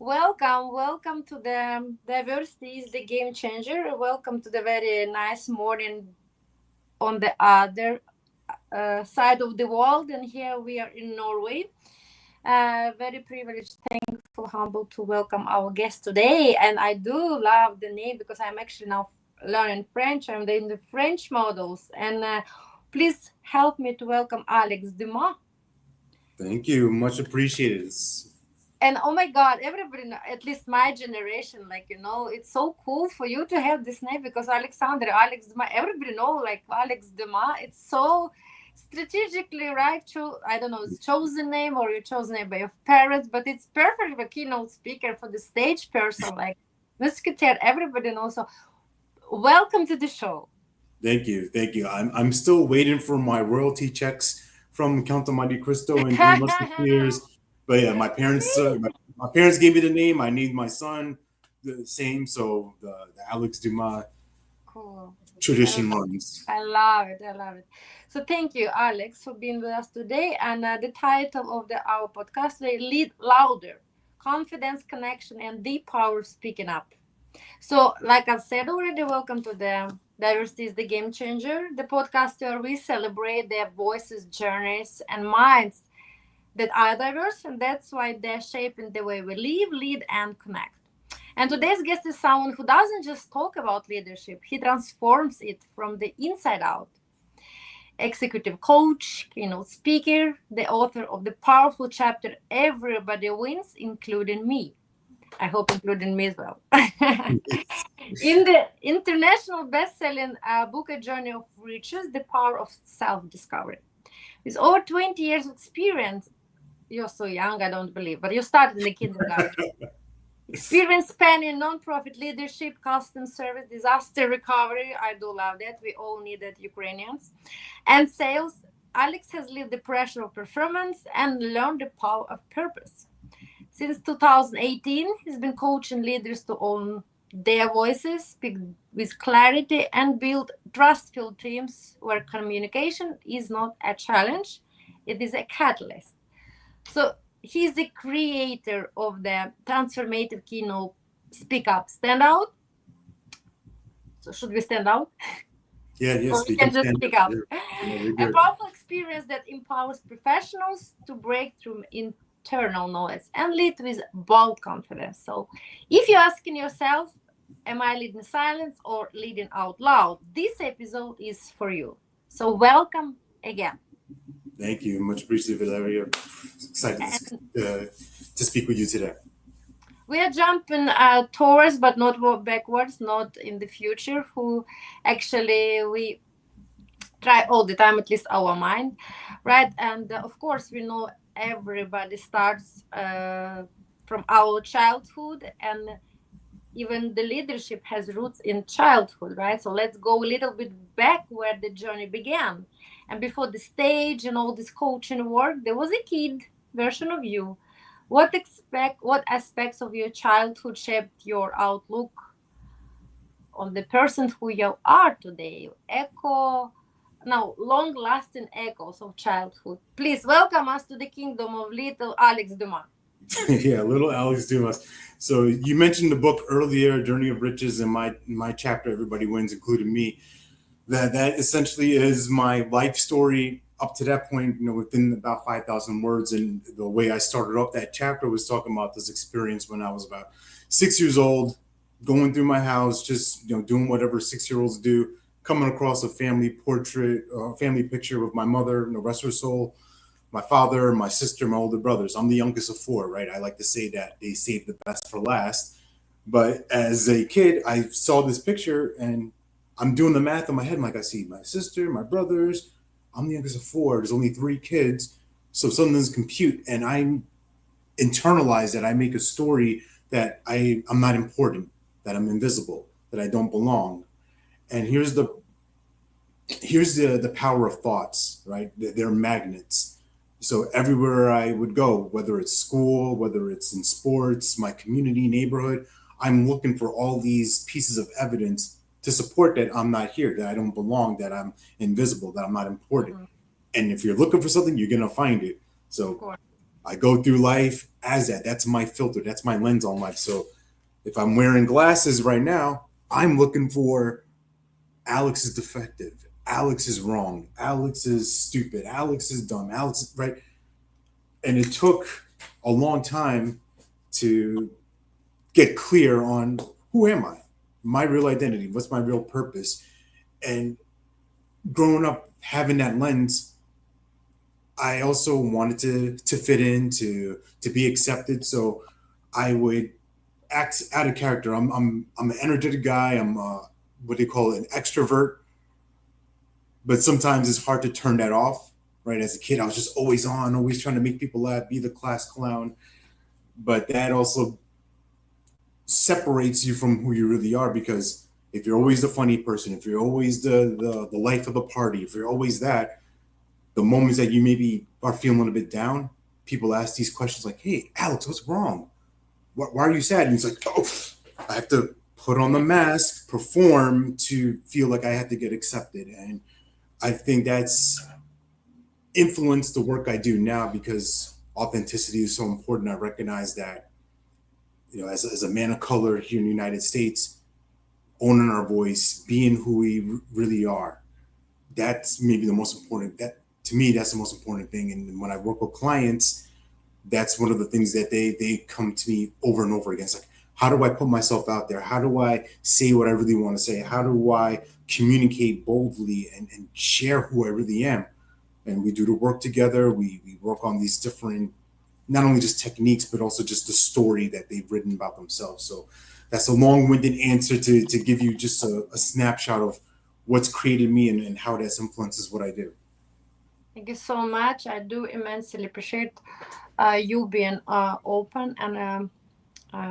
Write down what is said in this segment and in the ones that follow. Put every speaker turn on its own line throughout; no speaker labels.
Welcome to the Diversity is the Game Changer. Welcome to the very nice morning on the other side of the world. And here we are in Norway. Very privileged, thankful, humble to welcome our guest today. And I do love the name because I'm actually now learning French. I'm in the French models. And please help me to welcome Alex Dumas.
Thank you. Much appreciated.
And oh my God, everybody, at least my generation, it's so cool for you to have this name because Alex Dumas, everybody know like Alex Dumas. It's so strategically right. I don't know, it's chosen name or you chosen name by your parents, but it's perfect for keynote speaker for the stage person, like musketeer, everybody knows. So welcome to the show.
Thank you. Thank you. I'm still waiting for my royalty checks from Count of Monte Cristo and Three Musketeers. But yeah, my parents gave me the name. I named my son the same. So the Alex Dumas
Cool.
tradition runs.
I love it. I love it. So thank you, Alex, for being with us today. And the title of our podcast today, Lead Louder, Confidence, Connection, and the Power of Speaking Up. So, like I've said already, welcome to the Diversity is the Game Changer, the podcast where we celebrate their voices, journeys, and minds that are diverse, and that's why they're shaping the way we live, lead, and connect. And today's guest is someone who doesn't just talk about leadership, he transforms it from the inside out. Executive coach, keynote speaker, the author of the powerful chapter Everybody Wins, including me. I hope including me as well. In the international best-selling book, A Journey of Riches, The Power of Self-Discovery. With over 20 years of experience, you're so young, I don't believe, but you started in the kindergarten. Experience spanning non-profit leadership, customer service, disaster recovery. I do love that. We all need that, Ukrainians. And sales. Alex has lived the pressure of performance and learned the power of purpose. Since 2018, he's been coaching leaders to own their voices, speak with clarity, and build trustful teams where communication is not a challenge, it is a catalyst. So he's the creator of the transformative keynote Speak Up, Stand Out. So should we stand out?
Yeah,
Or we can just speak up.
Yeah,
A powerful experience that empowers professionals to break through internal noise and lead with bold confidence. So if you're asking yourself, am I leading silence or leading out loud? This episode is for you. So welcome again.
Thank you. Much appreciated, Valeria. Excited to speak with you today.
We are jumping towards, but not backwards, not in the future. Who actually we try all the time, at least our mind, right? And of course, we know everybody starts from our childhood, and even the leadership has roots in childhood, right? So let's go a little bit back where the journey began. And before the stage and all this coaching work, there was a kid version of you. What aspects of your childhood shaped your outlook on the person who you are today? Long lasting echoes of childhood. Please welcome us to the kingdom of little Alex Dumas.
Yeah, little Alex Dumas. So you mentioned the book earlier, Journey of Riches, and my chapter, Everybody Wins, including me. That essentially is my life story up to that point, within about 5,000 words. And the way I started off that chapter was talking about this experience when I was about 6 years old, going through my house, just doing whatever 6-year-olds do, coming across a family portrait, family picture with my mother, rest her soul, my father, my sister, my older brothers. I'm the youngest of 4, right? I like to say that they saved the best for last. But as a kid, I saw this picture and I'm doing the math in my head. I'm like, I see my sister, my brothers. I'm the youngest of 4. There's only 3 kids. So something doesn't compute. And I internalize that. I make a story that I'm not important, that I'm invisible, that I don't belong. And here's the power of thoughts, right? They're magnets. So everywhere I would go, whether it's school, whether it's in sports, my community, neighborhood, I'm looking for all these pieces of evidence to support that I'm not here, that I don't belong, that I'm invisible, that I'm not important. And if you're looking for something, you're going to find it. So I go through life as that. That's my filter. That's my lens on life. So if I'm wearing glasses right now, I'm looking for Alex is defective. Alex is wrong. Alex is stupid. Alex is dumb. Alex, right? And it took a long time to get clear on who am I, my real identity, what's my real purpose. And growing up having that lens, I also wanted to fit in, to be accepted. So I would act out of character. I'm an energetic guy. I'm what they call an extrovert, but sometimes it's hard to turn that off. Right, as a kid, I was just always on, always trying to make people laugh, be the class clown. But that also separates you from who you really are, because if you're always the funny person, if you're always the life of the party, if you're always that, the moments that you maybe are feeling a bit down, people ask these questions like, "Hey, Alex, what's wrong? Why are you sad?" And it's like, "Oh, I have to put on the mask, perform to feel like I have to get accepted." And I think that's influenced the work I do now, because authenticity is so important. I recognize that, as a man of color here in the United States, owning our voice, being who we really are, that's maybe the most important. That to me, that's the most important thing. And when I work with clients, that's one of the things that they come to me over and over again. It's like, how do I put myself out there? How do I say what I really want to say? How do I communicate boldly and share who I really am? And we do the work together. We work on these different, not only just techniques, but also just the story that they've written about themselves. So that's a long-winded answer to give you just a snapshot of what's created me, and how that influences what I do.
Thank you so much. I do immensely appreciate you being open and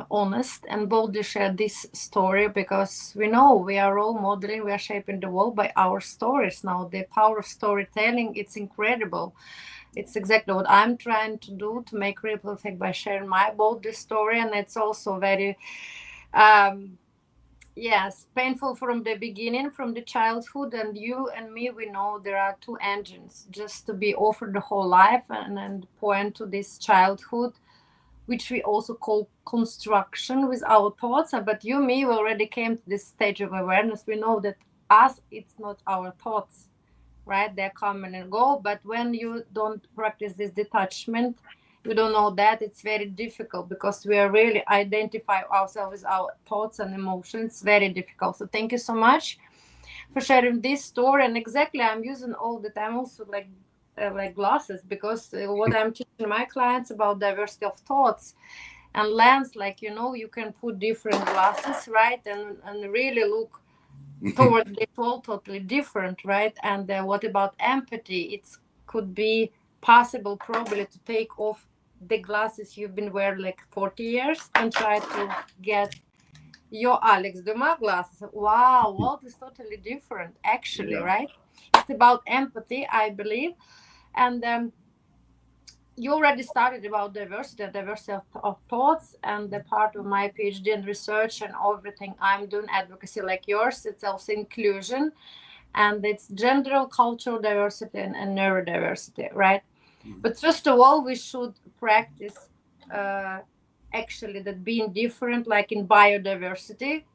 honest and boldly share this story, because we know we are role modeling, we are shaping the world by our stories now. The power of storytelling, it's incredible. It's exactly what I'm trying to do, to make ripple effect by sharing my bold story. And it's also very um, yes, painful from the beginning, from the childhood. And you and me, we know there are two engines just to be offered the whole life, and point to this childhood, which we also call construction with our thoughts. But you, me, we already came to this stage of awareness. We know that us, it's not our thoughts, right? They come and go. But when you don't practice this detachment, you don't know that, it's very difficult, because we are really identify ourselves with our thoughts and emotions. Very difficult. So thank you so much for sharing this story. And exactly, I'm using all the time also like glasses, because what I'm teaching my clients about diversity of thoughts and lens, like, you can put different glasses, right, and really look towards the all totally different, right? And what about empathy? It could be possible probably to take off the glasses you've been wearing like 40 years and try to get your Alex Dumas glasses. Wow, world is totally different actually,
Yeah.
right? It's about empathy, I believe. And you already started about diversity of thoughts, and the part of my PhD and research and everything I'm doing advocacy like yours, it's also inclusion, and it's gender, cultural diversity, and neurodiversity, right? But first of all, we should practice uh, actually that being different, like in biodiversity,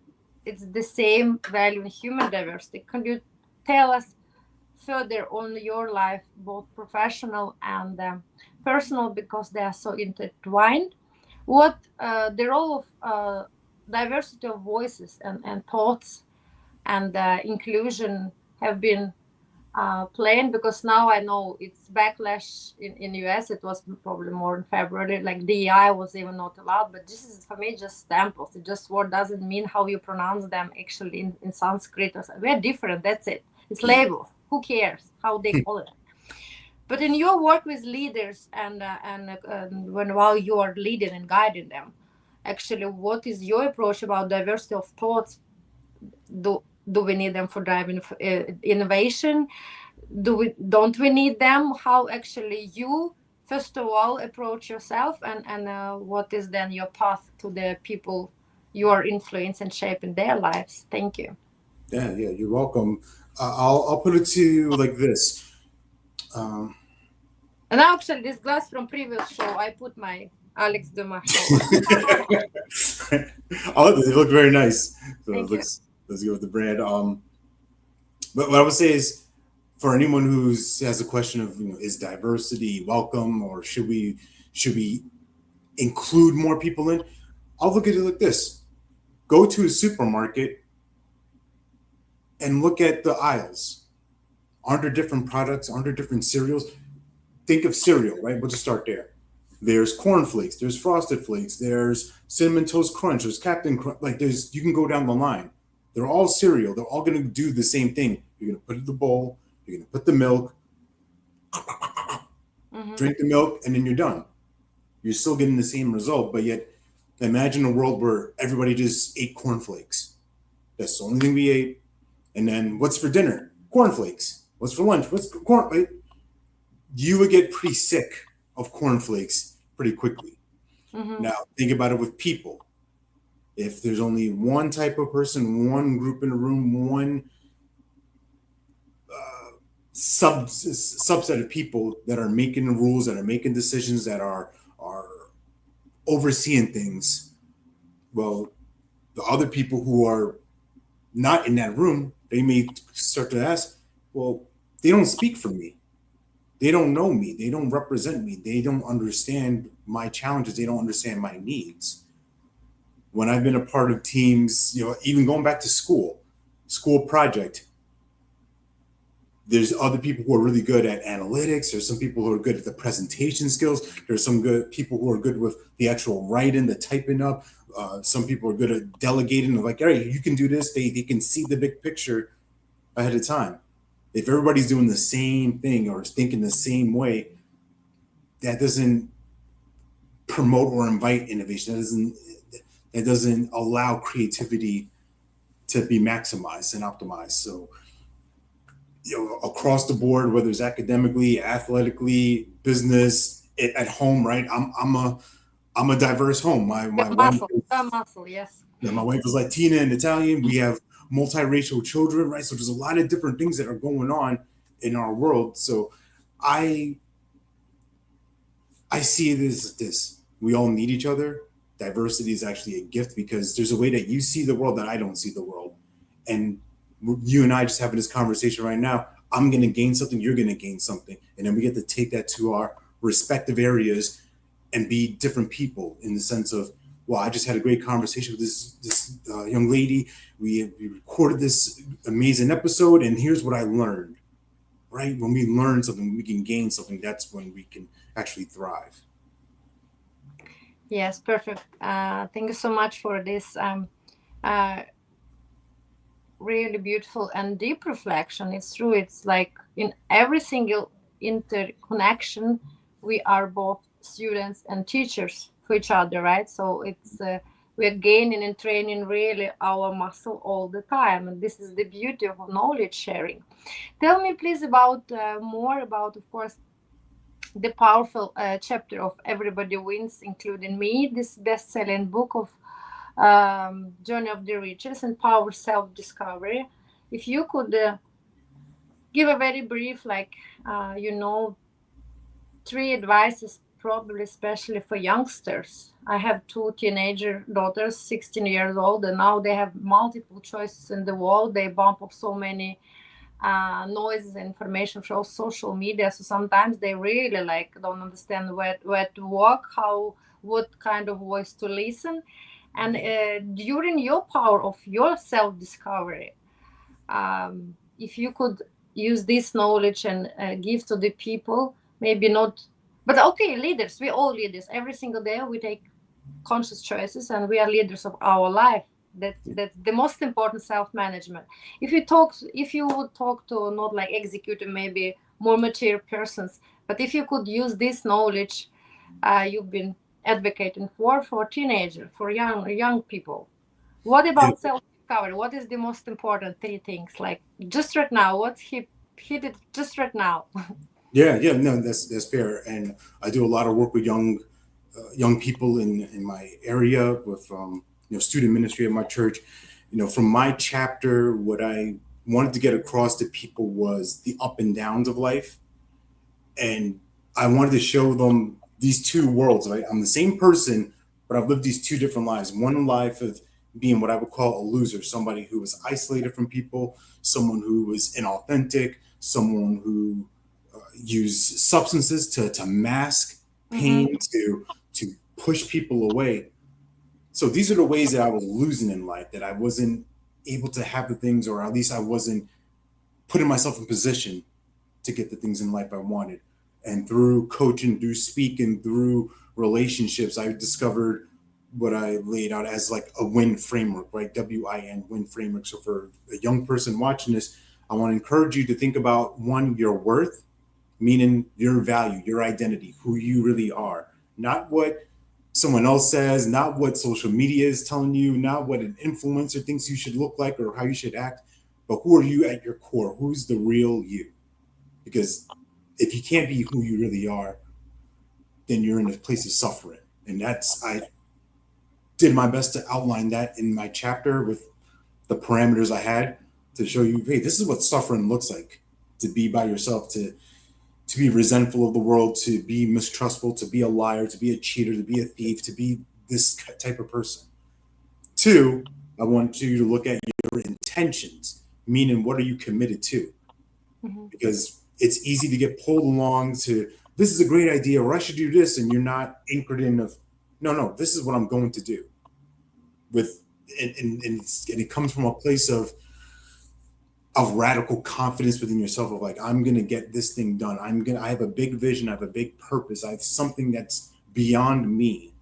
it's the same value in human diversity. Can you tell us further on your life, both professional and personal, because they are so intertwined? What the role of diversity of voices and thoughts and inclusion have been playing? Because now I know it's backlash in US. It was probably more in February, like DEI was even not allowed. But this is for me just samples. It just word doesn't mean how you pronounce them actually in Sanskrit. We're different, that's it. It's
Yeah.
labels. Who cares how they call it? But in your work with leaders and when while you are leading and guiding them, actually, what is your approach about diversity of thoughts? Do we need them for driving innovation? Don't we need them? How actually you first of all approach yourself, and what is then your path to the people you are influencing and shaping their lives? Thank you.
Yeah, yeah, you're welcome. I'll put it to you like this. Um,
And actually, this glass from previous show, I put my Alex Dumas show.
Oh, they look very nice. So it
Thank you.
looks good with the brand. But what I would say is, for anyone who's has a question of, is diversity welcome, or should we include more people in? I'll look at it like this: go to a supermarket and look at the aisles. Aren't there different products? Aren't there different cereals? Think of cereal, right? We'll just start there. There's cornflakes, there's frosted flakes, there's cinnamon toast crunch, there's Captain Crunch. Like, there's, you can go down the line. They're all cereal. They're all going to do the same thing. You're going to put it in the bowl. You're going to put the milk,
Mm-hmm.
drink the milk, and then you're done. You're still getting the same result, but yet imagine a world where everybody just ate cornflakes. That's the only thing we ate. And then what's for dinner? Cornflakes. What's for lunch? What's corn? Like, you would get pretty sick of cornflakes pretty quickly.
Mm-hmm.
Now, think about it with people. If there's only one type of person, one group in a room, one subset of people that are making the rules, that are making decisions, that are overseeing things, well, the other people who are not in that room, they may start to ask, well, they don't speak for me. They don't know me. They don't represent me. They don't understand my challenges. They don't understand my needs. When I've been a part of teams, even going back to school project, there's other people who are really good at analytics. There's some people who are good at the presentation skills. There's some good people who are good with the actual writing, the typing up. Some people are good at delegating. They're like, all right, you can do this. They can see the big picture ahead of time. If everybody's doing the same thing or thinking the same way, that doesn't promote or invite innovation. That doesn't allow creativity to be maximized and optimized. So, across the board, whether it's academically, athletically, business, at home, right? I'm a diverse home. My wife,
The muscle, yes.
my wife is Latina and Italian. We have multiracial children, right? So there's a lot of different things that are going on in our world. So I I see it as this: we all need each other. Diversity is actually a gift because there's a way that you see the world that I don't see the world, and you and I just having this conversation right now. I'm going to gain something, you're going to gain something, and then we get to take that to our respective areas and be different people in the sense of, well, I just had a great conversation with this young lady. We recorded this amazing episode, and here's what I learned. Right? When we learn something, we can gain something. That's when we can actually thrive.
Yes, perfect. Thank you so much for this uh, really beautiful and deep reflection. It's true. It's like in every single interconnection, we are both students and teachers for each other, right? So it's we're gaining and training really our muscle all the time, and this is the beauty of knowledge sharing. Tell me, please, about more about, of course, the powerful chapter of Everybody Wins, including me, this best-selling book of Journey of the Riches and Power Self-Discovery. If you could give a very brief, like, three advices, probably especially for youngsters. I have two teenager daughters, 16 years old, and now they have multiple choices in the world. They bump up so many noises and information from social media, so sometimes they really like don't understand where to walk, how, what kind of voice to listen. And during your power of your self discovery, if you could use this knowledge and give to the people, maybe not, but okay, leaders, we all leaders, every single day we take conscious choices and we are leaders of our life. That's the most important, self management. If you would talk to not like executive, maybe more mature persons, but if you could use this knowledge you've been advocating for teenagers, for young people, what
Yeah,
about self discovery? What is the most important three things, like just right now, what's hit it just right now?
yeah. No, that's fair. And I do a lot of work with young people in my area with student ministry at my church. From my chapter, what I wanted to get across to people was the up and downs of life, and I wanted to show them these two worlds, right? I'm the same person, but I've lived these two different lives. One life of being what I would call a loser, somebody who was isolated from people, someone who was inauthentic, someone who used substances to mask
Mm-hmm.
pain, to push people away. So these are the ways that I was losing in life, that I wasn't able to have the things, or at least I wasn't putting myself in position to get the things in life I wanted. And through coaching, through speaking, through relationships, I discovered what I laid out as like a win framework, right? WIN, win framework. So for a young person watching this, I want to encourage you to think about one, your worth, meaning your value, your identity, who you really are, not what someone else says, not what social media is telling you, not what an influencer thinks you should look like or how you should act, but who are you at your core? Who's the real you? Because if you can't be who you really are, then you're in a place of suffering. And that's, I did my best to outline that in my chapter with the parameters I had to show you, hey, this is what suffering looks like, to be by yourself, to be resentful of the world, to be mistrustful, to be a liar, to be a cheater, to be a thief, to be this type of person. Two, I want you to look at your intentions, meaning what are you committed to?
Mm-hmm.
Because it's easy to get pulled along to, this is a great idea, or I should do this, and you're not anchored in of, no, no, this is what I'm going to do. With and it comes from a place of radical confidence within yourself, of like, I'm gonna get this thing done. I have a big vision, I have a big purpose, I have something that's beyond me.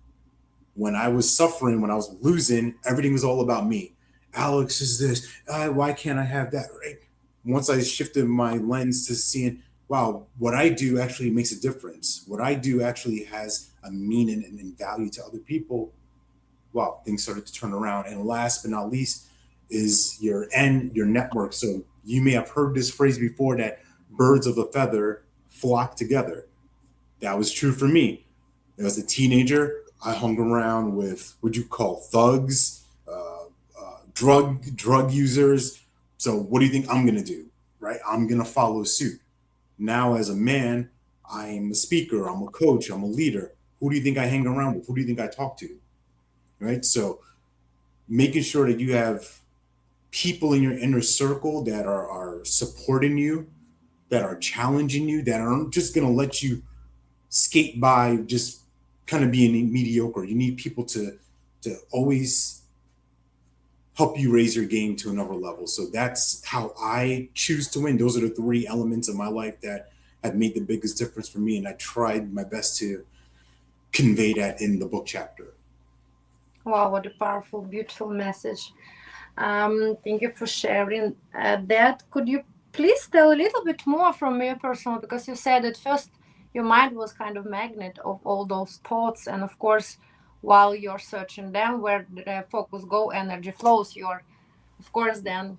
When I was suffering, when I was losing, everything was all about me. Alex is this, why can't I have that, right? Once I shifted my lens to seeing, wow, what I do actually makes a difference, what I do actually has a meaning and value to other people, wow, things started to turn around. And last but not least is your network. So you may have heard this phrase before, that birds of a feather flock together. That was true for me. As a teenager, I hung around with what you call thugs, drug users. So what do you think I'm gonna do? Right? I'm gonna follow suit. Now, as a man, I'm a speaker, I'm a coach, I'm a leader. Who do you think I hang around with? Who do you think I talk to? Right? So making sure that you have people in your inner circle that are supporting you, that are challenging you, that aren't just gonna let you skate by just kind of being mediocre. You need people to always help you raise your game to another level. So that's how I choose to win. Those are the three elements of my life that have made the biggest difference for me, and I tried my best to convey that in the book chapter.
Wow, what a powerful, beautiful message. Thank you for sharing that. Could you please tell a little bit more from your personal, because you said at first your mind was kind of magnet of all those thoughts, and of course, while you're searching them, where the focus go, energy flows. You're, of course, then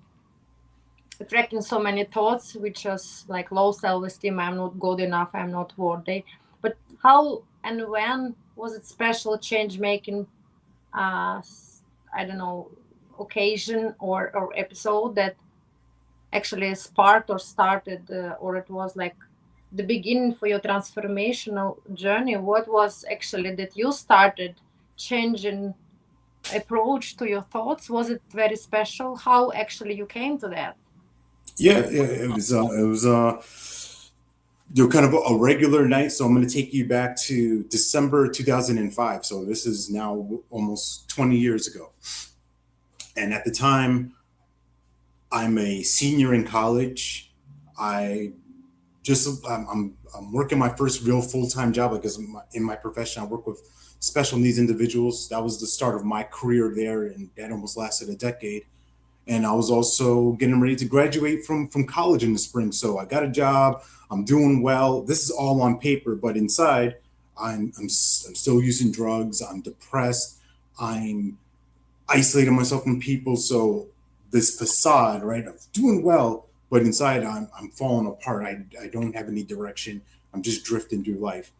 attracting so many thoughts, which is like low self-esteem. I'm not good enough. I'm not worthy. But how and when was it special change making? uh I don't know, occasion or episode that actually sparked or started, or it was like the beginning for your transformational journey? What was actually that you started changing approach to your thoughts? Was it very special? How actually you came to that?
Yeah, yeah, it was kind of a regular night. So I'm going to take you back to December 2005. So this is now almost 20 years ago. And at the time, I'm a senior in college. I I'm working my first real full time job, because in my profession I work with special needs individuals. That was the start of my career there, and that almost lasted a decade. And I was also getting ready to graduate from college in the spring. So I got a job. I'm doing well. This is all on paper, but inside, I'm still using drugs. I'm depressed. I'm isolating myself from people. So this facade, right, of doing well, but inside I'm falling apart. I don't have any direction. I'm just drifting through life.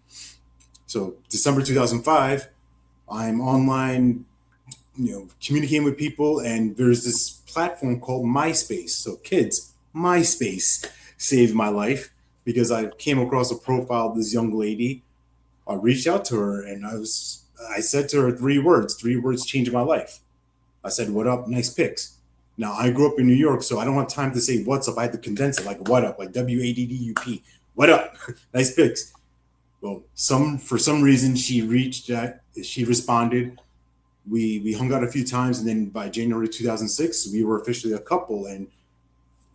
So December 2005, I'm online, communicating with people, and there's this platform called MySpace. So kids, MySpace saved my life, because I came across a profile of this young lady. I reached out to her and I said to her three words changed my life. I said, "What up? Nice pics." Now I grew up in New York, so I don't have time to say what's up. I had to condense it like what up, like WADDUP. What up? Nice pics. Well, for some reason she responded. We hung out a few times, and then by January 2006, we were officially a couple. And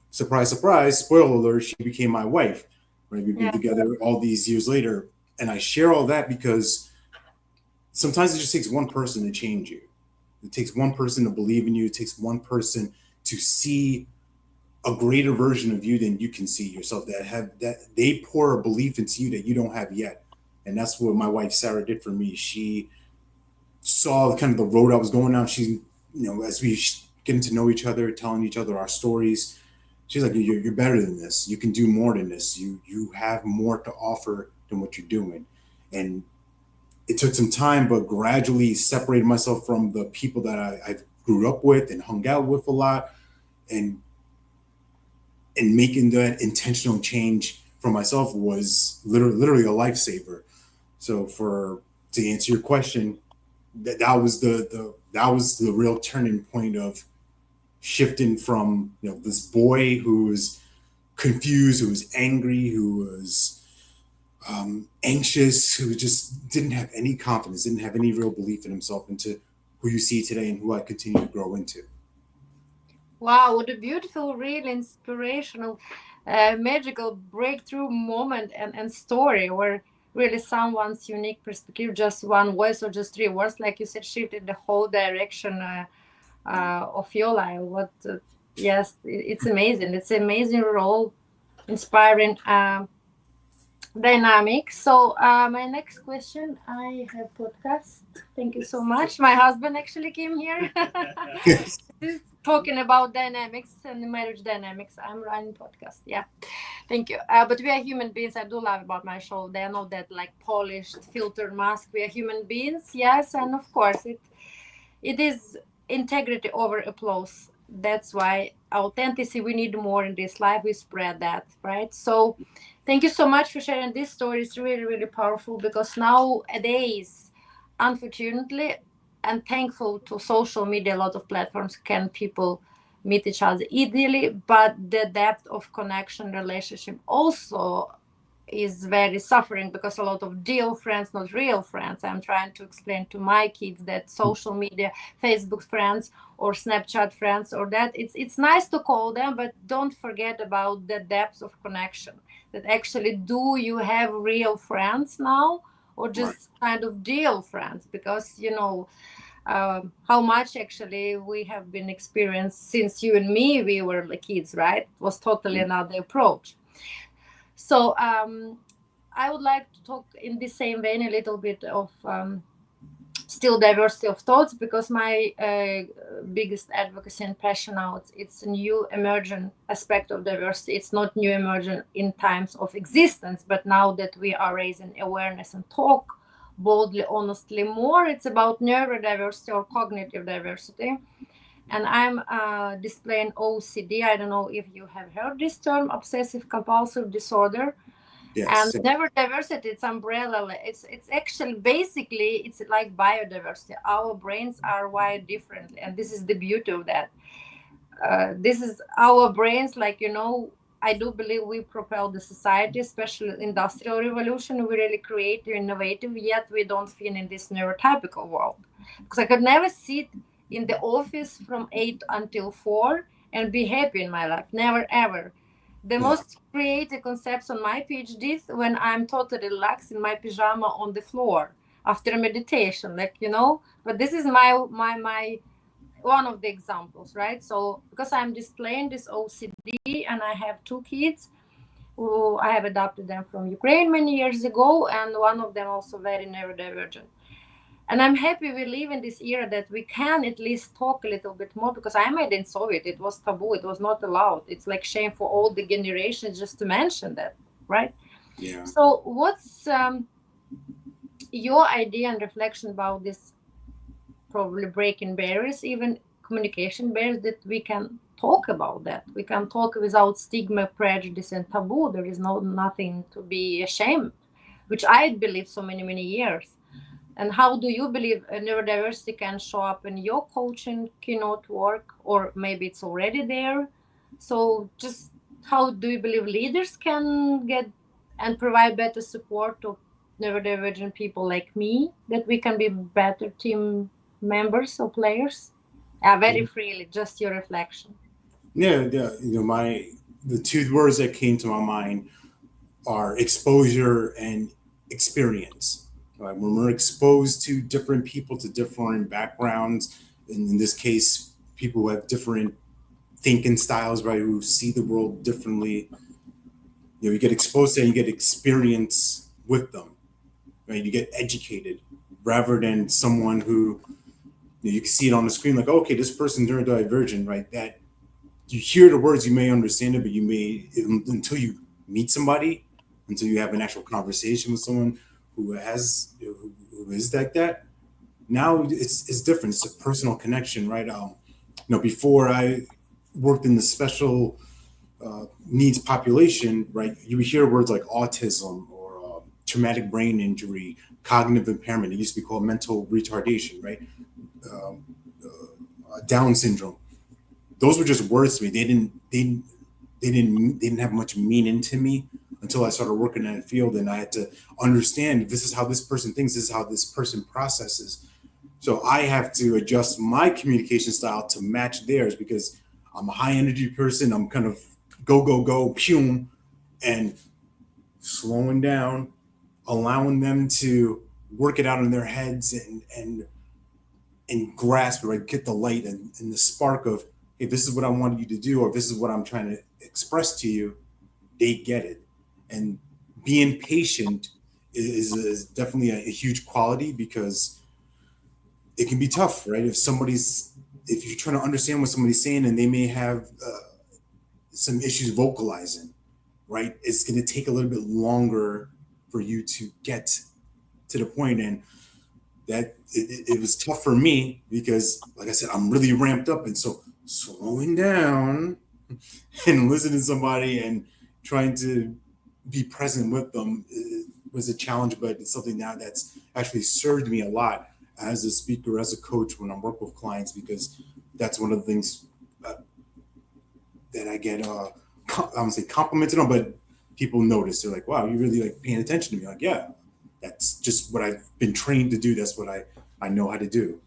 surprise, surprise, spoiler alert, she became my wife. Right, we've been
Yeah.
together all these years later, and I share all that because sometimes it just takes one person to change you. It takes one person to believe in you. It takes one person to see a greater version of you than you can see yourself. That they pour a belief into you that you don't have yet, and that's what my wife Sarah did for me. She saw kind of the road I was going down. She, as we getting to know each other, telling each other our stories, she's like, you're better than this. You can do more than this. You have more to offer than what you're doing. And it took some time, but gradually separated myself from the people that I grew up with and hung out with a lot, and making that intentional change for myself was literally a lifesaver. So to answer your question, that was the real turning point of shifting from this boy who was confused, who was angry, who was anxious, who just didn't have any confidence, didn't have any real belief in himself, into who you see today and who I continue to grow into.
Wow, what a beautiful, really inspirational, magical breakthrough moment and story where really someone's unique perspective, just one voice or just three words, like you said, shifted the whole direction of your life. Yes, it's amazing. It's an amazing role, inspiring. Dynamic. So my next question, I have podcast. Thank you so much. My husband actually came here. He's talking about dynamics and marriage dynamics. I'm running podcast. Yeah, thank you. But we are human beings. I do love about my show. They are not that like polished, filtered mask. We are human beings. Yes, and of course it is integrity over applause. That's why authenticity we need more in this life. We spread that, right? So thank you so much for sharing this story. It's really, really powerful because nowadays, unfortunately, and thankful to social media, a lot of platforms can people meet each other easily, but the depth of connection relationship also is very suffering because a lot of deal friends, not real friends. I'm trying to explain to my kids that social media, Facebook friends or Snapchat friends or that it's nice to call them, but don't forget about the depth of connection. That actually, do you have real friends now or just kind of deal friends? Because how much actually we have been experienced since you and me, we were the kids, right? It was totally another approach. So I would like to talk in the same vein a little bit of still diversity of thoughts, because my biggest advocacy and passion now, it's a new emergent aspect of diversity. It's not new emergent in times of existence, but now that we are raising awareness and talk boldly, honestly more, it's about neurodiversity or cognitive diversity. And I'm displaying OCD. I don't know if you have heard this term, obsessive compulsive disorder. And
Yes.
neurodiversity, it's umbrella. It's actually basically it's like biodiversity. Our brains are wired differently, and this is the beauty of that. This is our brains, like I do believe we propel the society, especially industrial revolution. We really creative, innovative, yet we don't fit in this neurotypical world. Because I could never sit in the office from 8 until 4 and be happy in my life. Never, ever. The
Yeah.
most creative concepts on my PhD when I'm totally relaxed in my pajama on the floor after meditation, But this is my one of the examples, right? So because I'm displaying this OCD and I have two kids who I have adopted them from Ukraine many years ago, and one of them also very neurodivergent. And I'm happy we live in this era that we can at least talk a little bit more, because I made in Soviet, it was taboo, it was not allowed. It's like shame for all the generations just to mention that, right?
Yeah.
So what's your idea and reflection about this, probably breaking barriers, even communication barriers, that we can talk about that. We can talk without stigma, prejudice, and taboo. There is nothing to be ashamed, which I believe so many years. And how do you believe neurodiversity can show up in your coaching keynote work, or maybe it's already there? So, just how do you believe leaders can get and provide better support to neurodivergent people like me, that we can be better team members or players? Very freely, just your reflection.
Yeah, yeah. The two words that came to my mind are exposure and experience. Right? When we're exposed to different people, to different backgrounds, and in this case, people who have different thinking styles, right, who see the world differently, you get exposed to and you get experience with them, right? You get educated rather than someone who you can see it on the screen, like, oh, okay, this person's neurodivergent, right? That you hear the words, you may understand it, but you may, until you meet somebody, until you have an actual conversation with someone who who is like that. Now it's different. It's a personal connection, right? Before I worked in the special needs population, right? You would hear words like autism or traumatic brain injury, cognitive impairment. It used to be called mental retardation, right? Um, Down syndrome. Those were just words to me. They didn't have much meaning to me until I started working in that field, and I had to understand this is how this person thinks, this is how this person processes. So I have to adjust my communication style to match theirs because I'm a high energy person. I'm kind of go, pume, and slowing down, allowing them to work it out in their heads and grasp it, right? Get the light and the spark of, hey, this is what I wanted you to do, or this is what I'm trying to express to you. They get it. And being patient is definitely a huge quality because it can be tough, right? If you're trying to understand what somebody's saying and they may have some issues vocalizing, right? It's going to take a little bit longer for you to get to the point. And it was tough for me because, like I said, I'm really ramped up. And so slowing down and listening to somebody and trying to be present with them was a challenge, but it's something now that's actually served me a lot as a speaker, as a coach when I work with clients, because that's one of the things that I get, I don't say complimented on, but people notice. They're like, wow, you really like paying attention to me. Like, yeah, that's just what I've been trained to do. That's what I know how to do.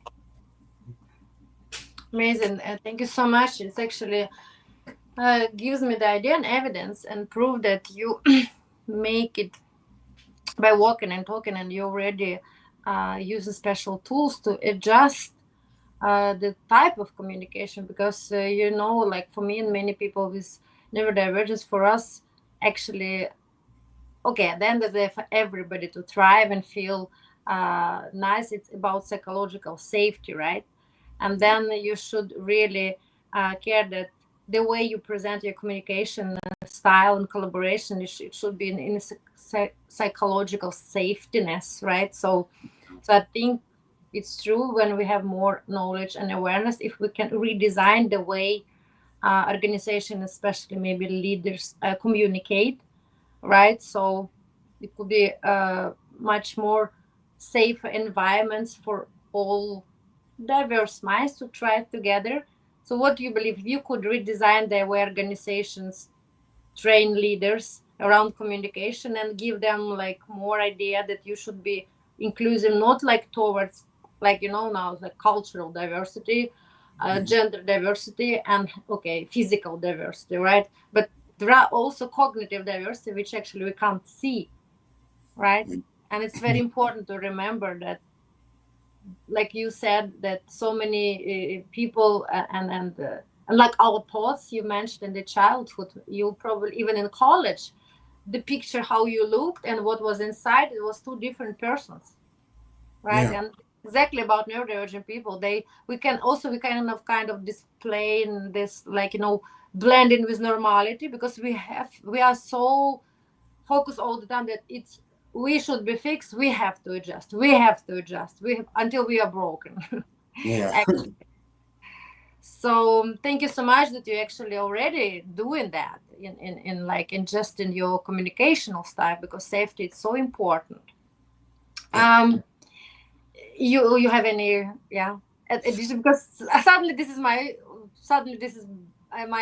Amazing. Thank you so much. It's actually gives me the idea and evidence and proof that you make it by walking and talking, and you already use special tools to adjust the type of communication, because like for me and many people with neurodivergence, for us, actually, okay, at the end of the day, for everybody to thrive and feel nice, it's about psychological safety, right? And then you should really care that the way you present your communication style and collaboration, it should be in a psychological safetyness, right? So I think it's true, when we have more knowledge and awareness, if we can redesign the way organization, especially maybe leaders, communicate, right? So it could be much more safe environments for all diverse minds to thrive together. So what do you believe, you could redesign the way organizations train leaders around communication and give them like more idea that you should be inclusive, not like towards, like now it's like cultural diversity, gender diversity, and okay, physical diversity, right? But there are also cognitive diversity, which actually we can't see, right? And it's very important to remember that, like you said, that so many people and like our thoughts you mentioned in the childhood, you probably even in college, the picture how you looked and what was inside, it was two different persons, right?
Yeah.
And exactly about neurodivergent people, we kind of display in this, like blend in with normality, because we are so focused all the time that it's we should be fixed, we have to adjust, we have to adjust, until we are broken.
Yeah.
Actually. So thank you so much that you're actually already doing that in like in just in your communicational style, because safety is so important.
Yeah.
Um, you have any, yeah, because suddenly this is my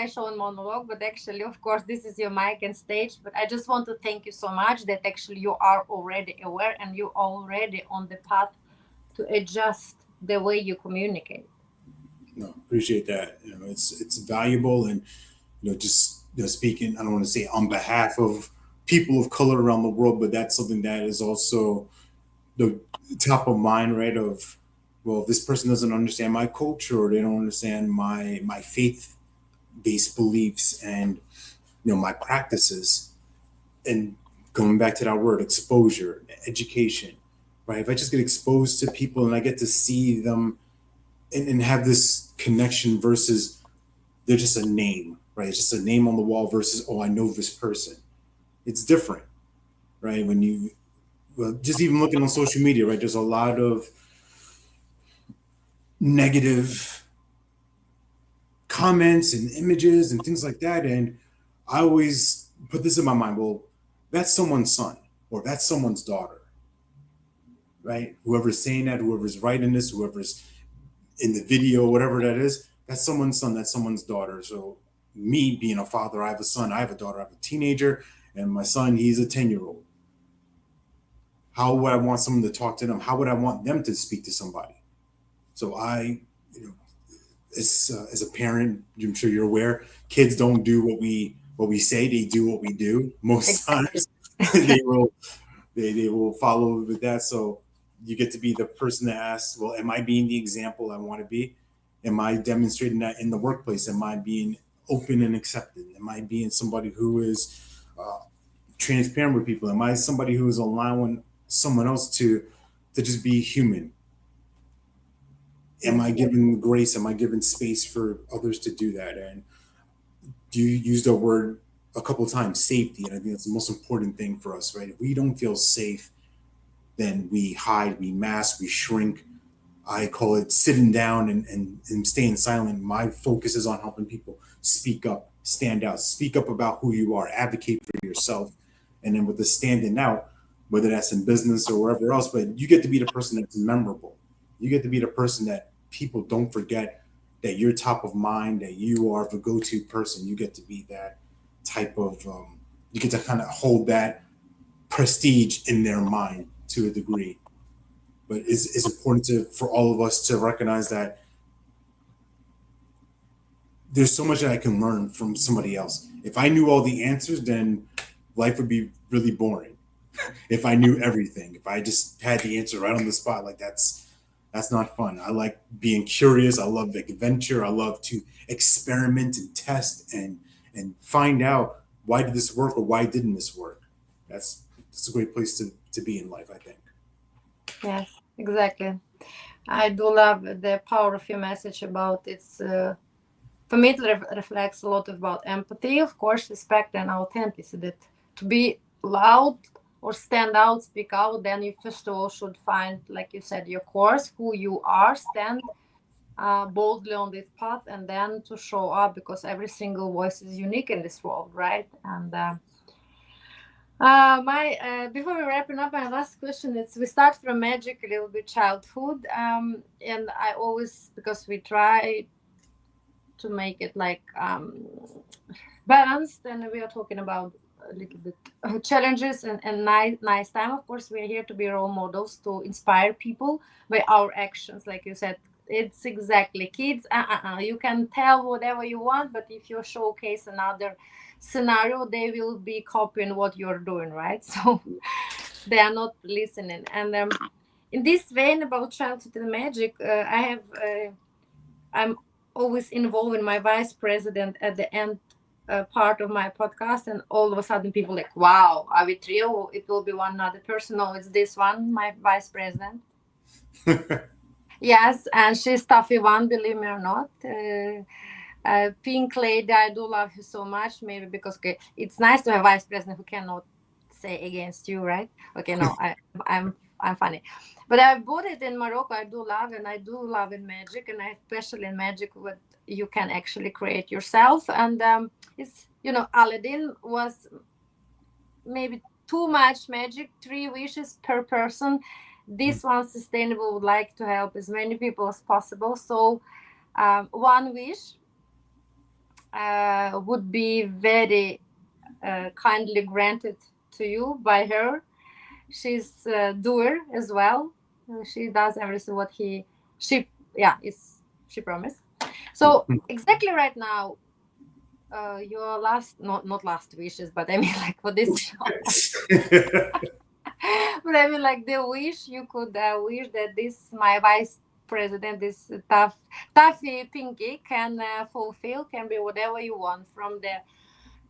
show and monologue, but actually of course this is your mic and stage. But I just want to thank you so much that actually you are already aware and you already on the path to adjust the way you communicate.
No, appreciate that. It's valuable, and just speaking. I don't want to say on behalf of people of color around the world, but that's something that is also the top of mind, right? Of, well, if this person doesn't understand my culture, or they don't understand my faith based beliefs, and my practices, and going back to that word exposure, education, right? If I just get exposed to people and I get to see them, and have this connection versus they're just a name, right? It's just a name on the wall versus, oh, I know this person. It's different, right? When you, well, just even looking on social media, right? There's a lot of negative comments and images and things like that. And I always put this in my mind, well, that's someone's son or that's someone's daughter, right? Whoever's saying that, whoever's writing this, whoever's in the video, whatever that is, that's someone's son, that's someone's daughter. So me being a father, I have a son, I have a daughter, I have a teenager, and my son, he's a 10-year-old. How would I want someone to talk to them? How would I want them to speak to somebody? So I, you know, as a parent, I'm sure you're aware, kids don't do what we say; they do what we do. Most
Exactly.
times, they will they will follow with that. So you get to be the person that asks, well, am I being the example I want to be? Am I demonstrating that in the workplace? Am I being open and accepting? Am I being somebody who is transparent with people? Am I somebody who is allowing someone else to just be human? Am
Yes.
I giving grace? Am I giving space for others to do that? And you use the word a couple of times, safety, and I think that's the most important thing for us, right? If we don't feel safe, then we hide, we mask, we shrink. I call it sitting down and staying silent. My focus is on helping people speak up, stand out, speak up about who you are, advocate for yourself. And then with the standing out, whether that's in business or wherever else, but you get to be the person that's memorable. You get to be the person that people don't forget, that you're top of mind, that you are the go to person. You get to be that type of, you get to kind of hold that prestige in their mind to a degree. But it's important for all of us to recognize that there's so much that I can learn from somebody else. If I knew all the answers, then life would be really boring. If I knew everything, if I just had the answer right on the spot, like that's not fun. I like being curious. I love adventure. I love to experiment and test and find out why did this work or why didn't this work. That's a great place to be in life, I think.
Yes, exactly. I do love the power of your message about it's. For me, it reflects a lot about empathy, of course, respect and authenticity. That to be loud or stand out, speak out, then you first of all should find, like you said, your course, who you are, stand boldly on this path, and then to show up, because every single voice is unique in this world, right? And my before we wrapping up, my last question is: we start from magic, a little bit childhood, and I always, because we try to make it like balanced, and we are talking about a little bit challenges and nice time. Of course, we are here to be role models, to inspire people by our actions, like you said. It's exactly kids, you can tell whatever you want, but if you showcase another scenario, they will be copying what you're doing, right? So they are not listening. And in this vein about childhood and magic, I'm always involving my vice president at the end part of my podcast, and all of a sudden people like, "Wow, are we trio? It will be one other person." No, it's this one, my vice president. Yes, and she's toughy one, believe me or not. Pink lady, I do love her so much. Maybe because, it's nice to have vice president who cannot say against you, right? Okay, no, I'm I'm funny. But I bought it in Morocco. I do love, and I do love in magic, and I especially in magic what you can actually create yourself. And it's Aladdin was maybe too much magic, 3 wishes per person. This one sustainable would like to help as many people as possible. So one wish would be very kindly granted to you by her. She's a doer as well. She does everything what she yeah is she promised. So exactly right now, your last not last wishes, but I mean like for this show. But I mean like the wish you could wish that this my vice president, this toughy Pinky can fulfill, can be whatever you want, from the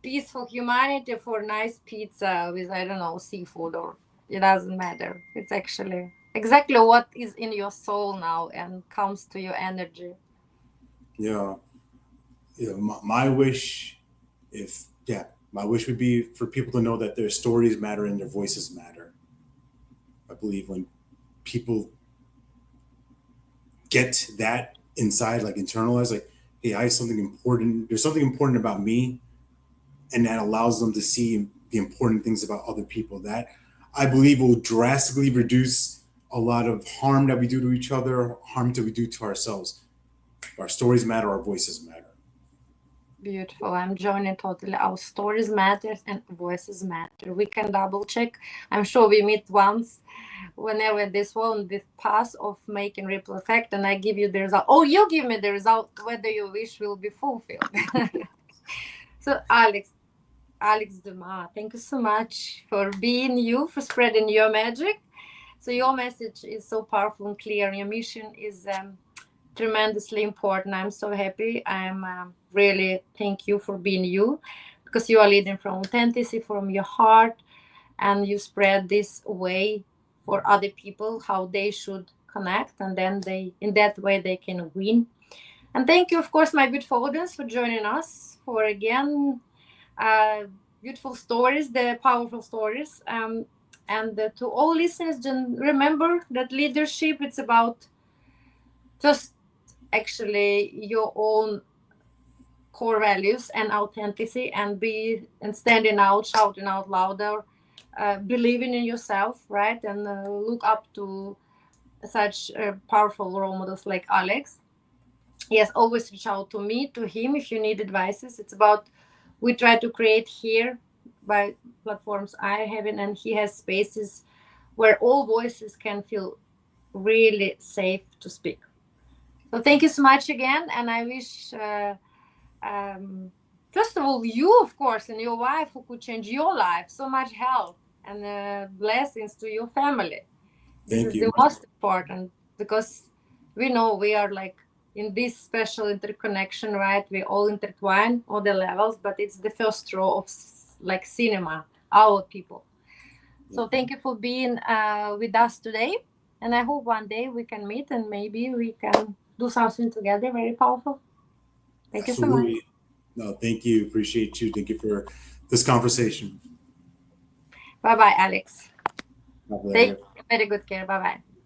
peaceful humanity for nice pizza with, I don't know, seafood, or it doesn't matter. It's actually exactly what is in your soul now and comes to your energy.
Yeah, my wish, if yeah, my wish would be for people to know that their stories matter and their voices matter. I believe when people get that inside, like internalize, like, hey, I have something important. There's something important about me, and that allows them to see the important things about other people. That I believe will drastically reduce a lot of harm that we do to each other, harm that we do to ourselves. Our stories matter, our voices matter.
Beautiful. I'm joining totally. Our stories matter and voices matter. We can double check. I'm sure we meet once whenever this one, this path of making ripple effect, and I give you the result. Oh, you give me the result whether your wish will be fulfilled. So Alex Dumas, thank you so much for being you, for spreading your magic. So your message is so powerful and clear. Your mission is tremendously important. I'm so happy. I'm really thank you for being you, because you are leading from authenticity, from your heart, and you spread this way for other people how they should connect, and then they in that way they can win. And thank you, of course, my beautiful audience, for joining us for again uh, beautiful stories, the powerful stories. And to all listeners, just remember that leadership, it's about just actually your own core values and authenticity, and be and standing out, shouting out louder, believing in yourself, right? And look up to such powerful role models like Alex. Yes, always reach out to me, to him, if you need advices. It's about, we try to create here by platforms I have in, and he has spaces where all voices can feel really safe to speak. So thank you so much again, and I wish um, first of all, you, of course, and your wife, who could change your life, so much health and blessings to your family. This
Thank
is the
you.
most important, because we know we are like in this special interconnection, right? We all intertwine all the levels, but it's the first row of like cinema, our people. So thank you for being with us today, and I hope one day we can meet and maybe we can do something together very powerful. Thank you so much.
Absolutely. No, thank you. Appreciate you. Thank you for this conversation.
Bye bye, Alex.
My
Take
pleasure.
very good care. Bye bye.